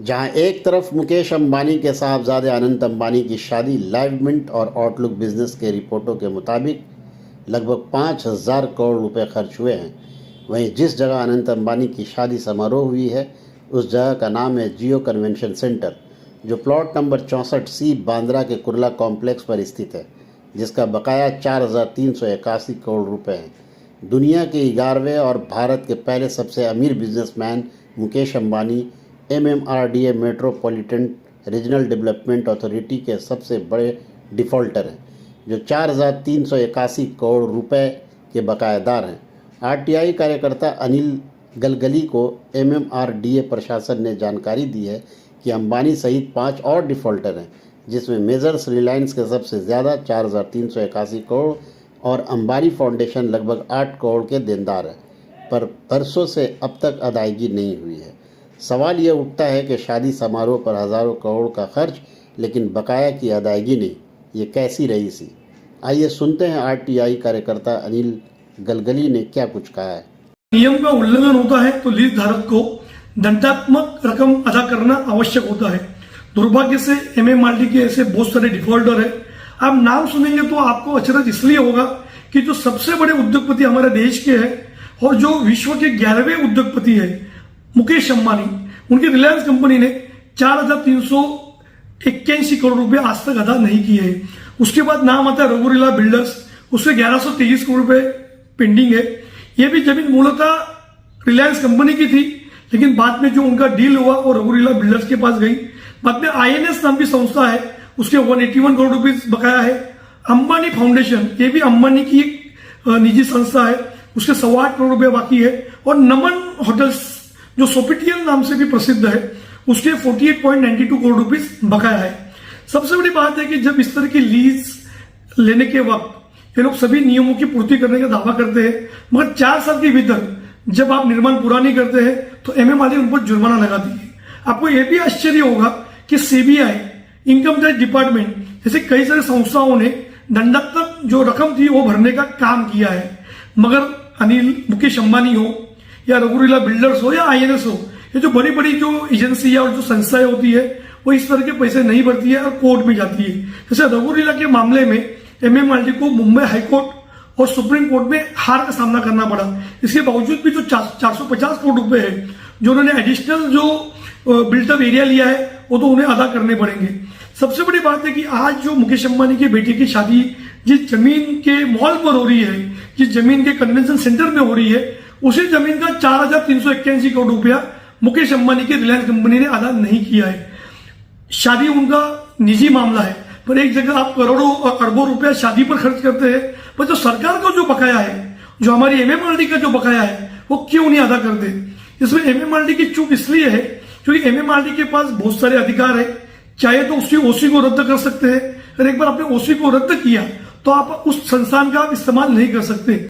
जहां एक तरफ मुकेश अंबानी के साहबजादे अनंत अंबानी की शादी लाइव मिंट और आउटलुक बिजनेस के रिपोर्टों के मुताबिक लगभग 5,000 करोड़ रुपए खर्च हुए हैं, वहीं जिस जगह अनंत अंबानी की शादी समारोह हुई है उस जगह का नाम है जियो कन्वेंशन सेंटर, जो प्लॉट नंबर 64C बांद्रा के कुर्ला कॉम्प्लेक्स पर स्थित है, जिसका बकाया 4,381 करोड़ रुपए है। दुनिया के 11वें और भारत के पहले सबसे अमीर businessman Mukesh Ambani MMRDA metropolitan regional development authority के सबसे बड़े डिफ़ॉल्टर हैं, जो 4,381 करोड़ रुपए के बकायादार हैं। RTI कार्यकर्ता अनिल गलगली को MMRDA प्रशासन ने जानकारी दी है कि अंबानी सहित 5 और डिफ़ॉल्टर हैं, जिसमें मेजर्स रिलायंस के सबसे ज़्यादा 4,381 करोड़ और अंबानी फाउंडेशन लगभग 8 करोड़ के देनदार हैं, पर बरसों से अब तक अदायगी नहीं हुई है। सवाल यह उठता है कि शादी समारोह पर हज़ारों करोड़ का खर्च, लेकिन बकाया की अदायगी नहीं, ये कैसी रही सी? आइए सुनते हैं RTI कार्यकर्ता अनिल गलगली ने क्या कुछ कहा है। नियम का उल्लंघन होता है तो लीज धारक को दंडात्मक रकम अदा करना आवश्यक होता है। दुर्भाग्य से MMRDA के ऐसे बहुत सारे डिफॉल्टर है। आप नाम सुनेंगे तो आपको अचरज इसलिए होगा कि जो सबसे बड़े उद्योगपति हमारे देश के हैं और जो विश्व के 11वें उद्योगपति है मुकेश अंबानी, उनकी रिलायंस कंपनी ने 4,381 करोड़ रुपए आज तक अदा नहीं किए हैं। उसके बाद नाम आता है रघुरीला बिल्डर्स, उससे 1123 करोड़ रुपए पेंडिंग है। ये भी जमीन मूलतः रिलायंस कंपनी की थी, लेकिन बाद में जो उनका डील हुआ वो रघुरीला बिल्डर्स के पास गई। बाद में INS नाम की संस्था है, उसके 181 करोड़ रुपए बकाया है। अंबानी फाउंडेशन, ये भी अंबानी की एक निजी संस्था है, उसके 8.25 करोड़ रुपए बाकी है। और नमन होटल्स जो सोफिटियल नाम से भी प्रसिद्ध है, उसके 48.92 करोड़ रुपीस बकाया है। सबसे बड़ी बात है कि जब इस तरह की लीज लेने के वक्त ये लोग सभी नियमों की पूर्ति करने का दावा करते हैं, मगर 4 साल के भीतर जब आप निर्माण पूरा नहीं करते हैं तो MMRDA उन पर जुर्माना लगाती है। आपको यह भी आश्चर्य होगा कि CBI, इनकम टैक्स डिपार्टमेंट जैसे कई सारी संस्थाओं ने दंडात्मक जो रकम थी वो भरने का काम किया है, मगर मुकेश अंबानी हो या रघुरीला बिल्डर्स हो या INS हो, ये जो बड़ी बड़ी जो एजेंसी और जो संस्थाएं होती है वो इस तरह के पैसे नहीं भरती है और कोर्ट में जाती है। जैसे रघुरीला के मामले में MMRDA को मुंबई हाईकोर्ट और सुप्रीम कोर्ट में हार का सामना करना पड़ा। इसके बावजूद भी जो 450 करोड़ रुपए है जो उन्होंने एडिशनल जो बिल्टअप एरिया लिया है वो तो उन्हें अदा करने पड़ेंगे। सबसे बड़ी बात है कि आज जो मुकेश अंबानी के बेटे की शादी जिस जमीन के मॉल पर हो रही है, जिस जमीन के कन्वेंशन सेंटर में हो रही है, उसी जमीन का 4,381 करोड़ रुपया मुकेश अंबानी की रिलायंस कंपनी ने अदा नहीं किया है। शादी उनका निजी मामला है, पर एक जगह आप करोड़ों और अरबों रुपया शादी पर खर्च करते हैं, पर जो सरकार का जो बकाया है, जो हमारी MMRDA का जो बकाया है, वो क्यों नहीं अदा करते? इसमें MMRDA की चूक इसलिए है क्योंकि MMRDA के पास बहुत सारे अधिकार है। चाहे तो उसकी OC को रद्द कर सकते हैं, और एक बार आपने OC को रद्द किया तो आप उस संस्थान का इस्तेमाल नहीं कर सकते।